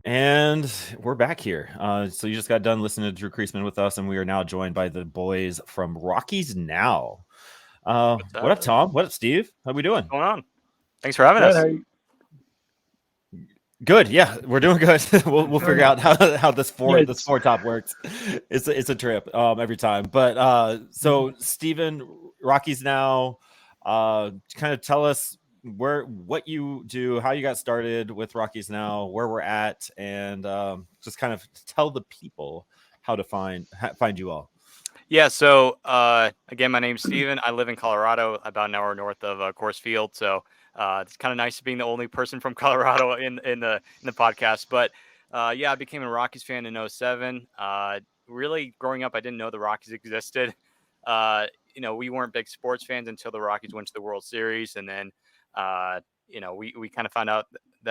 And we're back here. So you just got done listening to Drew Creasman with us, and we are now joined by the boys from Rockies Now. What's What up? up, Tom? What up, Steve? How we What's doing? going on? Thanks for having Good. us. Good. Yeah, we're doing good. we'll figure out how this Yes. four top works. It's a trip every time. But so Steven, Rockies Now, kind of tell us what you do, how you got started with Rockies Now, where we're at, and just kind of tell the people how to find you all. Yeah, so again, my name's Steven. I live in Colorado, about an hour north of Coors Field. So it's kind of nice being the only person from Colorado in the podcast. But yeah, I became a Rockies fan in '07. Really, growing up, I didn't know the Rockies existed. We weren't big sports fans until the Rockies went to the World Series, and then we kind of found out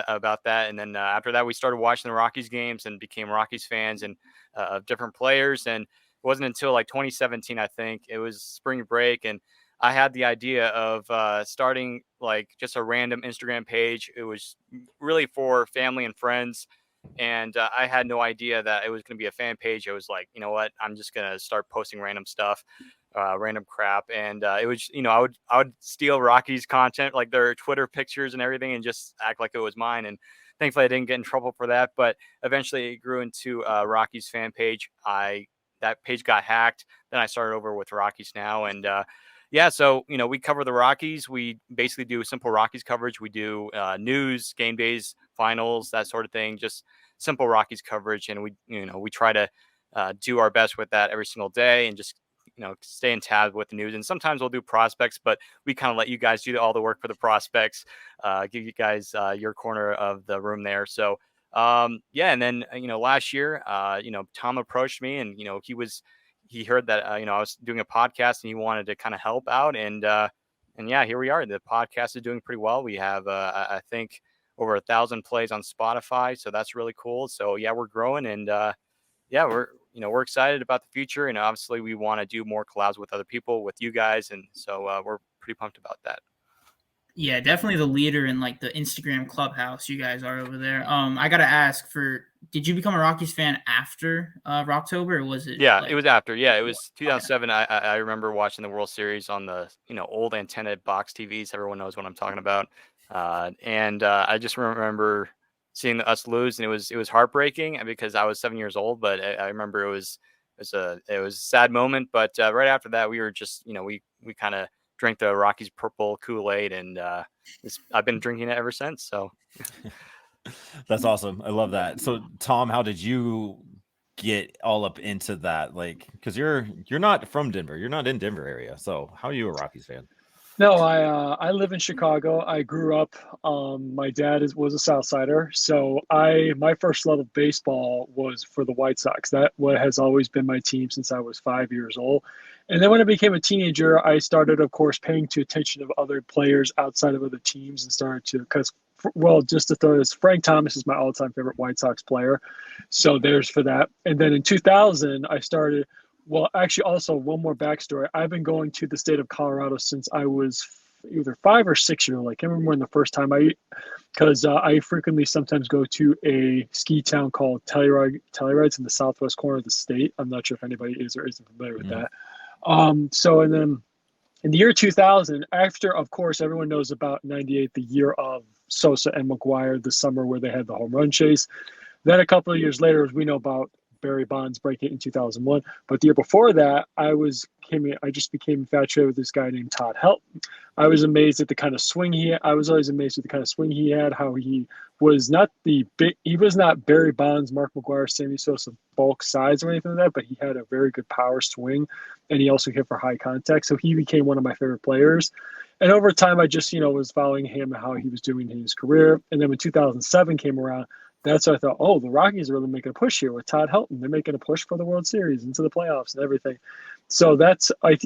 about that. And then after that, we started watching the Rockies games and became Rockies fans and of different players. And it wasn't until like 2017, I think it was spring break, and I had the idea of starting like just a random Instagram page. It was really for family and friends, and I had no idea that it was going to be a fan page. It was like, you know what, I'm just going to start posting random stuff, random crap, and it was, I would steal Rockies content, like their Twitter pictures and everything, and just act like it was mine. And thankfully, I didn't get in trouble for that. But eventually, it grew into a Rockies fan page. That page got hacked. Then I started over with Rockies Now, and yeah, so we cover the Rockies. We basically do simple Rockies coverage. We do news, game days, finals, that sort of thing. Just simple Rockies coverage, and we try to do our best with that every single day, and just stay in tab with the news. And sometimes we'll do prospects, but we kind of let you guys do all the work for the prospects. Give you guys your corner of the room there. So yeah, and then last year, Tom approached me, and he heard that I was doing a podcast, and he wanted to kind of help out, and yeah, here we are. The podcast is doing pretty well. We have I think over 1,000 plays on Spotify, so that's really cool. So yeah, we're growing, and yeah, we're excited about the future, and obviously we want to do more collabs with other people, with you guys, and so we're pretty pumped about that. Yeah, definitely the leader in like the Instagram clubhouse. You guys are over there. I gotta ask did you become a Rockies fan after Rocktober, or was it Yeah, it like was after. Yeah, it was okay. 2007. I remember watching the World Series on the old antenna box TVs. Everyone knows what I'm talking about. And I just remember seeing us lose, and it was heartbreaking because I was 7 years old. But I remember it was a sad moment. But right after that, we were just we kind of drank the Rockies purple Kool-Aid, and I've been drinking it ever since. So That's awesome. I love that. So Tom, how did you get all up into that? Like, because you're not from Denver, you're not in Denver area. So how are you a Rockies fan? No, I live in Chicago. I grew up. My dad was a South Sider, so my first love of baseball was for the White Sox. That what has always been my team since I was 5 years old. And then when I became a teenager, I started, of course, paying to attention of other players outside of other teams, and started to just to throw this, Frank Thomas is my all-time favorite White Sox player, so there's for that. And then in 2000, I started. Well, actually, also one more backstory. I've been going to the state of Colorado since I was either 5 or 6 years old. I can't remember when the first time because I frequently sometimes go to a ski town called Telluride. Telluride's in the southwest corner of the state. I'm not sure if anybody is or isn't familiar with that. So, and then in the year 2000, after, of course, everyone knows about '98, the year of Sosa and McGuire, the summer where they had the home run chase. Then a couple of years later, as we know about Barry Bonds breaking it in 2001. But the year before that, I just became infatuated with this guy named Todd Helton. I was amazed at the kind of swing he had. I was always amazed at the kind of swing he had, how he was not he was not Barry Bonds, Mark McGuire, Sammy Sosa bulk size or anything like that, but he had a very good power swing, and he also hit for high contact. So he became one of my favorite players. And over time, I just, was following him and how he was doing in his career. And then when 2007 came around, that's when I thought, oh, the Rockies are really making a push here with Todd Helton. They're making a push for the World Series into the playoffs and everything. So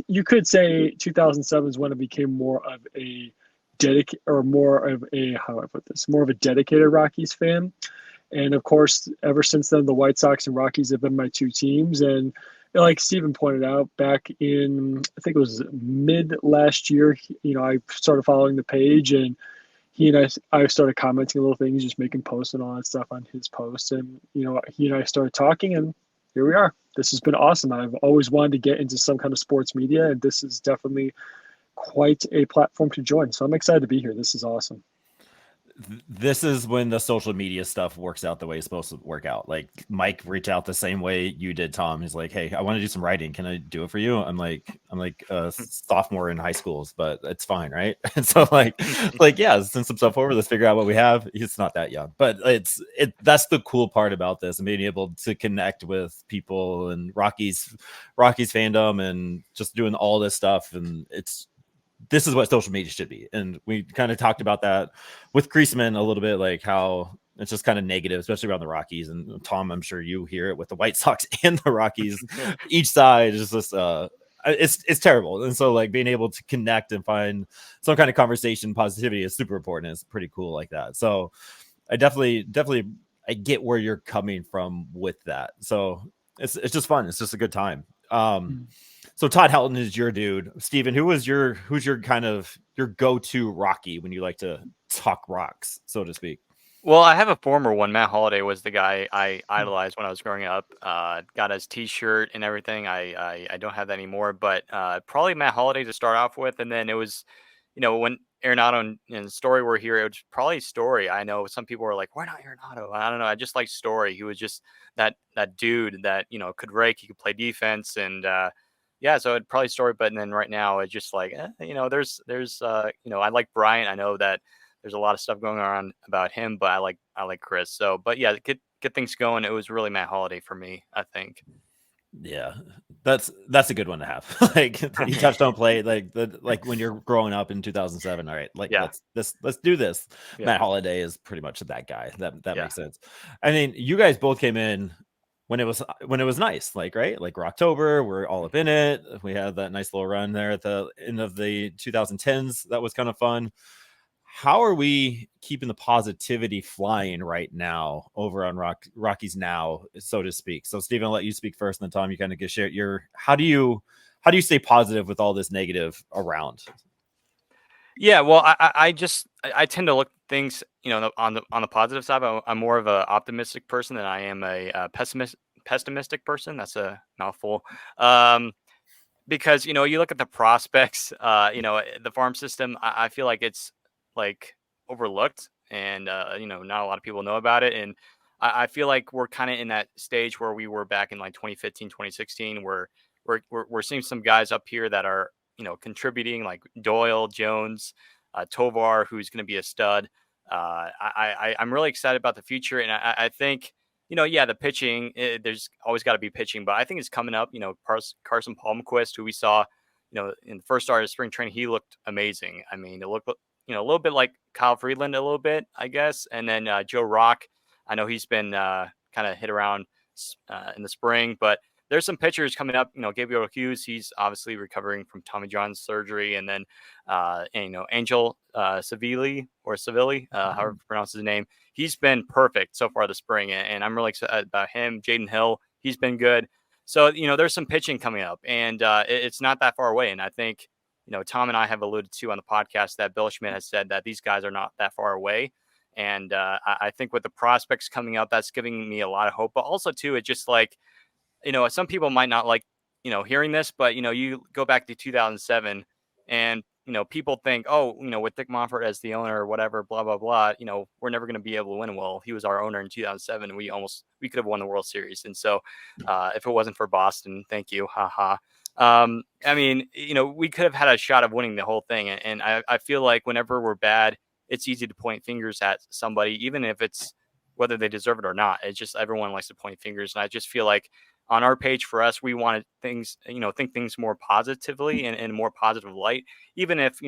you could say 2007 is when it became more of a more of a dedicated Rockies fan. And of course, ever since then, the White Sox and Rockies have been my two teams. And like Steven pointed out, back in, I think it was mid last year, I started following the page, and he and I started commenting little things, just making posts and all that stuff on his post. And, he and I started talking, and here we are. This has been awesome. I've always wanted to get into some kind of sports media, and this is definitely quite a platform to join. So I'm excited to be here. This is awesome. This is when the social media stuff works out the way it's supposed to work out. Like Mike reached out the same way you did, Tom. He's like, "Hey, I want to do some writing. Can I do it for you?" I'm like a sophomore in high schools, but it's fine, right? And so like yeah, send some stuff over. Let's figure out what we have. He's not that young, but that's the cool part about this and being able to connect with people and Rockies fandom and just doing all this stuff. And this is what social media should be. And we kind of talked about that with Creasman a little bit, like how it's just kind of negative, especially around the Rockies. And Tom, I'm sure you hear it with the White Sox and the Rockies. Each side is just it's terrible. And so like being able to connect and find some kind of conversation positivity is super important. It's pretty cool like that. So I definitely I get where you're coming from with that. So it's just fun. It's just a good time. So Todd Helton is your dude. Steven, who's your kind of your go-to Rocky when you like to talk rocks, so to speak? Well, I have a former one. Matt Holliday was the guy I idolized when I was growing up. Got his T-shirt and everything. I don't have that anymore, but probably Matt Holliday to start off with, and then it was, when Arenado and Story were here, it was probably Story. I know some people were like, "Why not Arenado?" I don't know. I just like Story. He was just that dude that could rake. He could play defense, and yeah, so it'd probably Story. But then right now it's just like, there's I like Bryant. I know that there's a lot of stuff going on about him, but I like Chris. So, but yeah, get things going. It was really Matt Holliday for me, I think. Yeah, that's a good one to have. Like you touched on play, like when you're growing up in 2007. All right, like Yeah. let's do this. Yeah. Matt Holliday is pretty much that guy. That Yeah. makes sense. I mean, you guys both came in when it was nice, like right, like October. We're all up in it. We had that nice little run there at the end of the 2010s. That was kind of fun. How are we keeping the positivity flying right now over on Rockies Now, so to speak? So Steven, I'll let you speak first, and then Tom, you kind of get share your how do you stay positive with all this negative around? Yeah, well, I tend to look things, on the positive side. I'm more of an optimistic person than I am a pessimistic person. That's a mouthful. Because you look at the prospects, the farm system. I feel like it's like overlooked, and not a lot of people know about it. And I feel like we're kind of in that stage where we were back in like 2015, 2016, where we're seeing some guys up here that are contributing, like Doyle, Jones, Tovar, who's going to be a stud. I'm really excited about the future, and I think yeah, the pitching, there's always got to be pitching, but I think it's coming up. Carson Palmquist, who we saw, in the first start of spring training, he looked amazing. I mean, it looked, a little bit like Kyle Freeland, a little bit, I guess. And then Joe Rock, I know he's been kind of hit around in the spring, but there's some pitchers coming up. Gabriel Hughes, he's obviously recovering from Tommy John's surgery, and then Angel Sevilli, however you pronounce his name. He's been perfect so far this spring, and I'm really excited about him. Jaden Hill, he's been good. So, there's some pitching coming up, and it's not that far away. And I think, Tom and I have alluded to on the podcast that Bill Schmidt has said that these guys are not that far away. And I think with the prospects coming up, that's giving me a lot of hope. But also, too, it's just like, some people might not like, hearing this, but, you go back to 2007 and, people think, oh, with Dick Monfort as the owner or whatever, blah, blah, blah, we're never going to be able to win. Well, he was our owner in 2007. We could have won the World Series. And so if it wasn't for Boston, thank you. I mean, we could have had a shot of winning the whole thing. And I feel like whenever we're bad, it's easy to point fingers at somebody, even if it's whether they deserve it or not. It's just everyone likes to point fingers. And I just feel like on our page for us, we wanted things, think things more positively and in a more positive light, even if,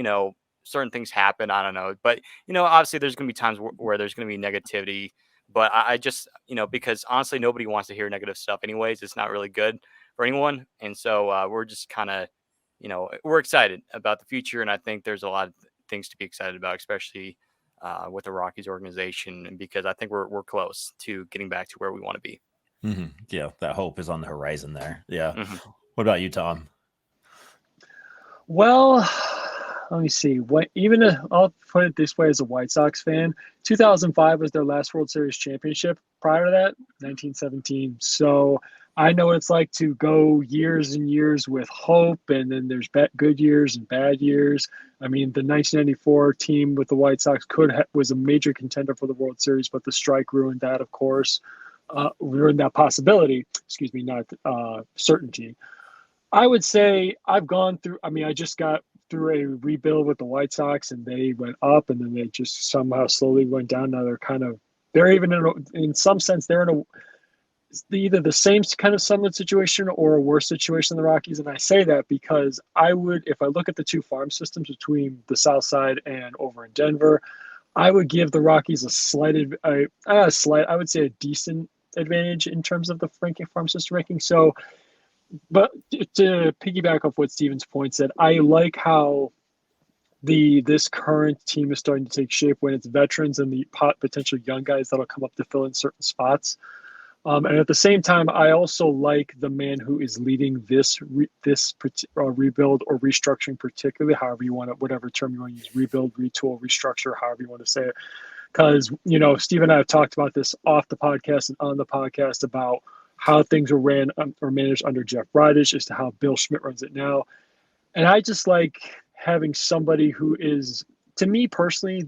certain things happen. I don't know. But, obviously there's going to be times where there's going to be negativity. But I just, because honestly, nobody wants to hear negative stuff anyways. It's not really good for anyone. And so we're just kind of, we're excited about the future. And I think there's a lot of things to be excited about, especially with the Rockies organization, and because I think we're close to getting back to where we want to be. Mm-hmm. Yeah, that hope is on the horizon there. Yeah. Mm-hmm. What about you, Tom? Well, let me see. I'll put it this way as a White Sox fan. 2005 was their last World Series championship. Prior to that, 1917. So I know what it's like to go years and years with hope, and then there's good years and bad years. I mean, the 1994 team with the White Sox was a major contender for the World Series, but the strike ruined that, of course. Ruined that possibility. Excuse me, not certainty. I would say I've gone through. I mean, I just got through a rebuild with the White Sox, and they went up, and then they just somehow slowly went down. Now they're even in some sense they're in either the same kind of somewhat situation or a worse situation than the Rockies. And I say that because if I look at the two farm systems between the South Side and over in Denver, I would give the Rockies I would say a decent advantage in terms of the farm system ranking. So, but to piggyback off what Steven's point said, I like how this current team is starting to take shape when it's veterans and the potential young guys that'll come up to fill in certain spots. And at the same time, I also like the man who is leading this rebuild or restructuring, particularly, however you want to, whatever term you want to use, rebuild, retool, restructure, however you want to say it. Because, Steve and I have talked about this off the podcast and on the podcast about how things were ran or managed under Jeff Bridich as to how Bill Schmidt runs it now. And I just like having somebody who is, to me personally,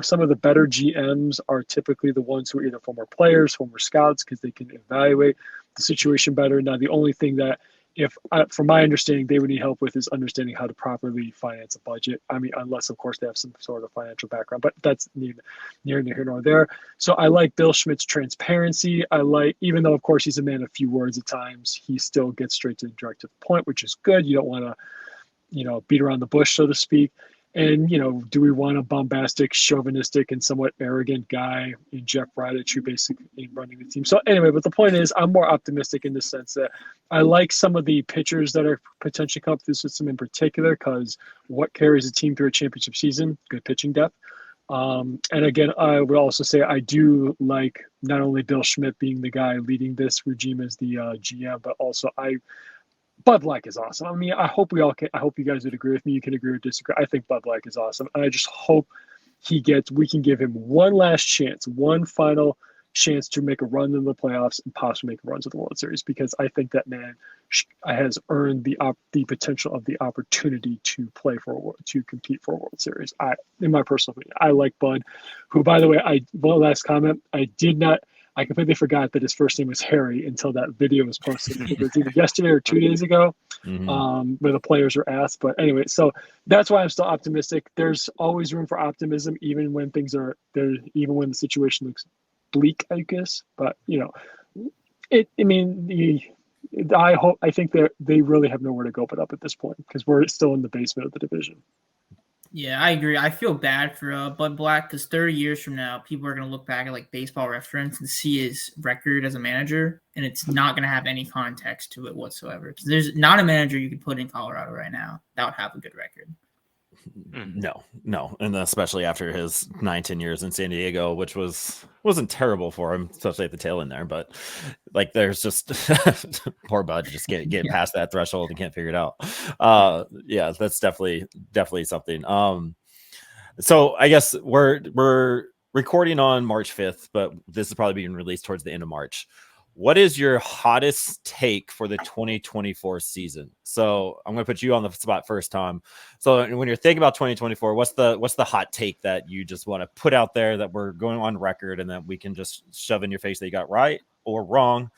some of the better GMs are typically the ones who are either former players, former scouts, because they can evaluate the situation better. Now, the only thing that, from my understanding, they would need help with is understanding how to properly finance a budget. I mean, unless, of course, they have some sort of financial background, but that's neither here nor there. So I like Bill Schmidt's transparency. Even though, of course, he's a man of few words at times, he still gets straight to the point, which is good. You don't want to, beat around the bush, so to speak. And, do we want a bombastic, chauvinistic, and somewhat arrogant guy in Jeff Bridich who basically is running the team? So anyway, but the point is I'm more optimistic in the sense that I like some of the pitchers that are potentially coming through the system in particular, because what carries a team through a championship season? Good pitching depth. And again, I would also say I do like not only Bill Schmidt being the guy leading this regime as the GM, but also Bud Black is awesome. I mean, I hope you guys would agree with me. You can agree or disagree. I think Bud Black is awesome. And I just hope we can give him one last chance, one final chance to make a run in the playoffs and possibly make a run to the World Series, because I think that man has earned the potential of the opportunity to compete for a World Series. In my personal opinion, I like Bud, who, by the way, one last comment, I completely forgot that his first name was Harry until that video was posted. It was either yesterday or 2 days ago, where the players were asked. But anyway, so that's why I'm still optimistic. There's always room for optimism, even when even when the situation looks bleak, I guess. But I think that they really have nowhere to go but up at this point, because we're still in the basement of the division. Yeah, I agree. I feel bad for Bud Black, because 30 years from now, people are going to look back at like Baseball Reference and see his record as a manager, and it's not going to have any context to it whatsoever. Because there's not a manager you could put in Colorado right now that would have a good record. No, and especially after his 9-10 years in San Diego, which wasn't terrible for him, especially at the tail end there. But like, there's just poor Bud just get past that threshold and can't figure it out. Yeah, that's definitely something. So I guess we're recording on March 5th, but this is probably being released towards the end of March. What is your hottest take for the 2024 season? So I'm going to put you on the spot first, Tom. So when you're thinking about 2024, what's the hot take that you just want to put out there that we're going on record and that we can just shove in your face that you got right or wrong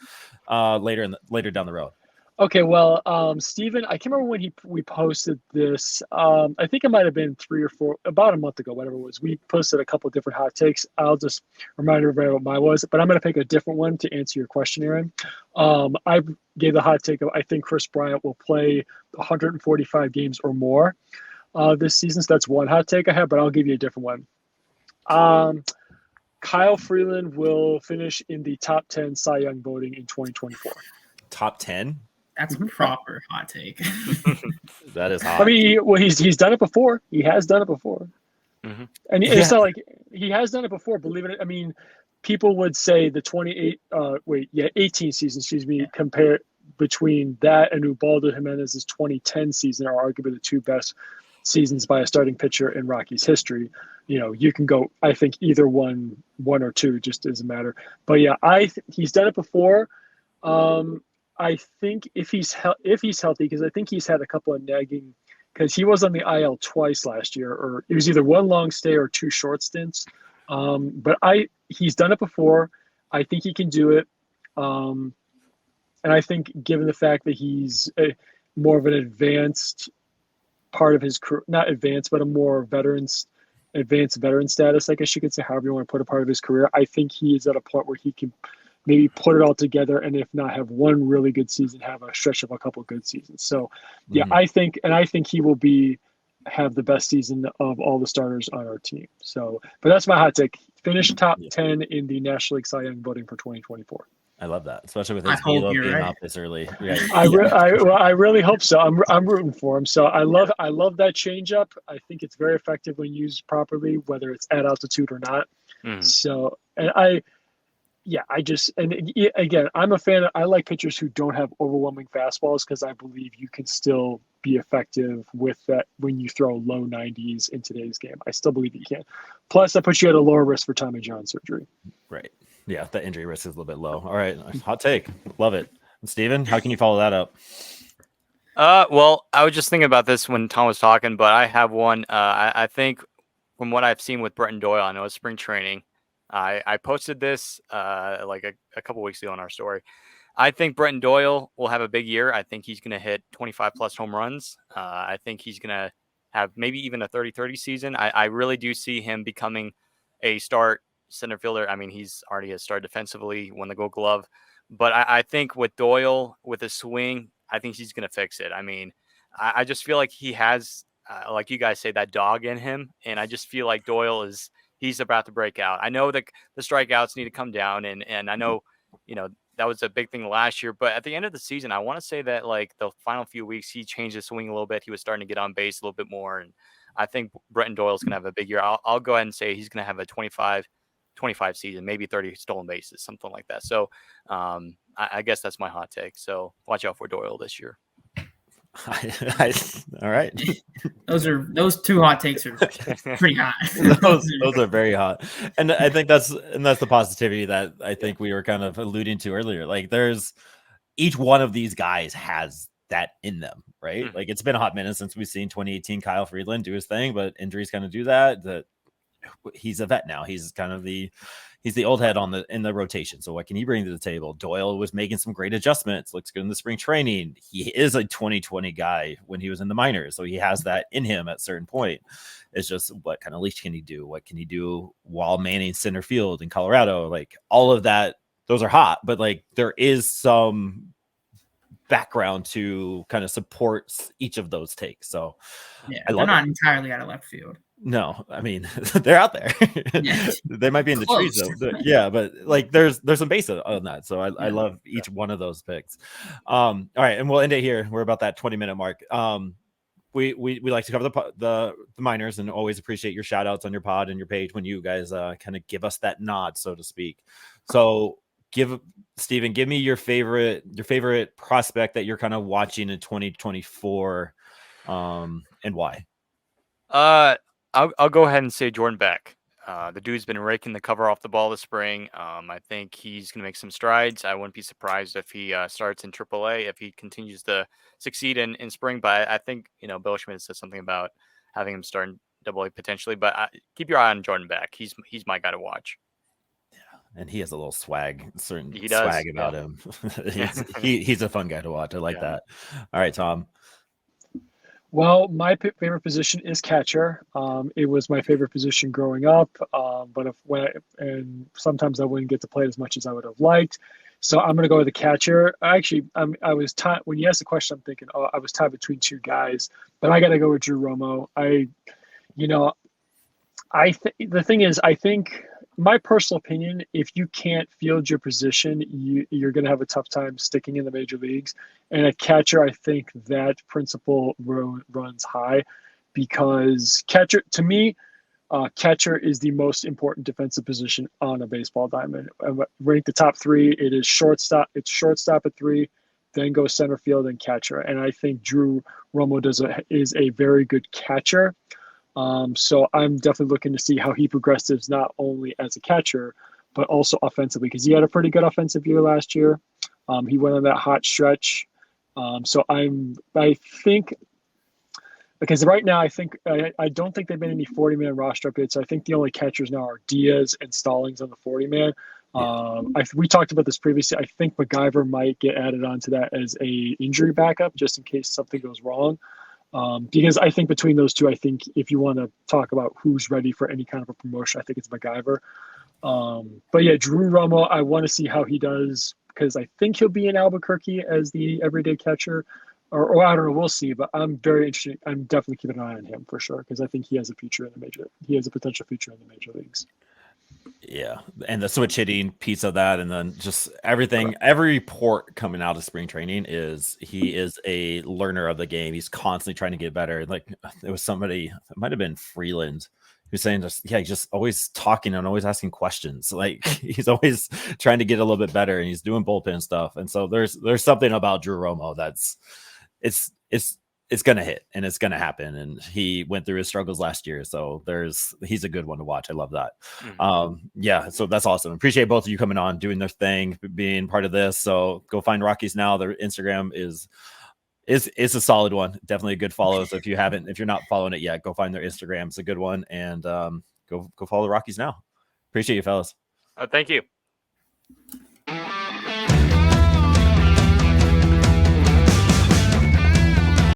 later down the road? Okay, well, Steven, I can't remember when we posted this. I think it might have been about a month ago, whatever it was. We posted a couple of different hot takes. I'll just remind everybody what mine was, but I'm going to pick a different one to answer your question, Aaron. I gave the hot take of I think Chris Bryant will play 145 games or more this season. So that's one hot take I have, but I'll give you a different one. Kyle Freeland will finish in the top 10 Cy Young voting in 2024. Top 10? That's a proper hot take. That is hot. I mean, he's done it before. He has done it before. Mm-hmm. And it's not like he has done it before, believe it. I mean, people would say the 18 season, compare between that and Ubaldo Jimenez's 2010 season are arguably the two best seasons by a starting pitcher in Rockies history. You can go, I think, either one or two, just doesn't matter. But yeah, he's done it before. I think if he's healthy, because I think he's had a couple of nagging, because he was on the IL twice last year, or it was either one long stay or two short stints. But he's done it before. I think he can do it. And I think given the fact that he's more of an advanced part of his career, not advanced, but a more advanced veteran status, I guess you could say, however you want to put a part of his career, I think he is at a point where he can maybe put it all together, and if not have one really good season, have a stretch of a couple of good seasons. So yeah, I think he will have the best season of all the starters on our team. So, but that's my hot take. Finish top 10 in the National League Cy Young voting for 2024. I love that, especially with his halo being off this early. Yeah. I really hope so. I'm rooting for him. So I love that changeup. I think it's very effective when used properly, whether it's at altitude or not. So, and again, I'm a fan. I like pitchers who don't have overwhelming fastballs, because I believe you can still be effective with that when you throw low 90s in today's game. I still believe you can. Plus, that puts you at a lower risk for Tommy John surgery. Right. Yeah, the injury risk is a little bit low. All right, hot take. Love it. And Steven, how can you follow that up? Well, I was just thinking about this when Tom was talking, but I have one. I think from what I've seen with Bretton Doyle, I know it's spring training. I posted this like a couple weeks ago on our story. I think Bretton Doyle will have a big year. I think he's going to hit 25 plus home runs. I think he's going to have maybe even a 30-30 season. I really do see him becoming a start center fielder. I mean, he's already a star defensively, won the Gold Glove. But I think with Doyle, with his swing, I think he's going to fix it. I mean, I just feel like he has, like you guys say, that dog in him. And I just feel like he's about to break out. I know that the strikeouts need to come down. And I know, that was a big thing last year. But at the end of the season, I want to say that like the final few weeks, he changed his swing a little bit. He was starting to get on base a little bit more. And I think Bretton Doyle's going to have a big year. I'll go ahead and say he's going to have a 25 season, maybe 30 stolen bases, something like that. So I guess that's my hot take. So watch out for Doyle this year. All right. Those two hot takes are pretty hot. those are very hot. And I think that's the positivity that I think we were kind of alluding to earlier. Like there's each one of these guys has that in them, right? Like it's been a hot minute since we've seen 2018 Kyle Friedland do his thing, but injuries kind of do that. He's a vet now. He's kind of he's the old head in the rotation. So what can he bring to the table? Doyle was making some great adjustments. Looks good in the spring training. He is a 2020 guy when he was in the minors. So he has that in him at a certain point. It's just what kind of leash can he do? What can he do while manning center field in Colorado? Like all of that, those are hot, but like there is some background to kind of support each of those takes. So yeah, they're not entirely out of left field. No, I mean they're out there. Yeah. They might be in the trees though. Yeah, but like there's some base on that. So I love each one of those picks. All right, and we'll end it here. We're about that 20-minute mark. We like to cover the minors and always appreciate your shout outs on your pod and your page when you guys kind of give us that nod, so to speak. So Steven, give me your favorite prospect that you're kind of watching in 2024 and why. I'll go ahead and say Jordan Beck. The dude's been raking the cover off the ball this spring. I think he's going to make some strides. I wouldn't be surprised if he starts in AAA, if he continues to succeed in spring. But I think, Bill Schmidt said something about having him start in AA potentially. But keep your eye on Jordan Beck. He's my guy to watch. Yeah, and he has a little swag about him. He's a fun guy to watch. I like that. All right, Tom. Well, my favorite position is catcher. It was my favorite position growing up, but sometimes I wouldn't get to play as much as I would have liked. So I'm going to go with the catcher. Actually, I was tied when you asked the question. I'm thinking, I was tied between two guys, but I got to go with Drew Romo. The thing is, I think my personal opinion, if you can't field your position, you're going to have a tough time sticking in the major leagues. And a catcher, I think that principle runs high because catcher is the most important defensive position on a baseball diamond. Ranked the top three. It is shortstop. It's shortstop at 3, then go center field and catcher. And I think Drew Romo is a very good catcher. So I'm definitely looking to see how he progresses not only as a catcher, but also offensively, because he had a pretty good offensive year last year. He went on that hot stretch. So I think, because right now I don't think they've been any 40-man roster updates. So I think the only catchers now are Diaz and Stallings on the 40-man. We talked about this previously. I think MacGyver might get added onto that as a injury backup, just in case something goes wrong. Because I think between those two, I think if you want to talk about who's ready for any kind of a promotion, I think it's MacGyver. But yeah, Drew Romo, I want to see how he does, because I think he'll be in Albuquerque as the everyday catcher, or I don't know, we'll see. But I'm very interested. I'm definitely keeping an eye on him for sure, because I think he has a future in the major. He has a potential future in the major leagues. Yeah, and the switch hitting piece of that, and then just everything. Every report coming out of spring training is he is a learner of the game. He's constantly trying to get better. Like, there was somebody, it might have been Freeland, who's saying he's just always talking and always asking questions. Like, he's always trying to get a little bit better, and he's doing bullpen stuff. And so there's something about Drew Romo that's it's going to hit and it's going to happen. And he went through his struggles last year. So he's a good one to watch. I love that. Yeah. So that's awesome. Appreciate both of you coming on, doing their thing, being part of this. So go find Rockies Now. Their Instagram is a solid one. Definitely a good follow. So if you're not following it yet, go find their Instagram. It's a good one. And go follow Rockies Now. Appreciate you, fellas. Thank you.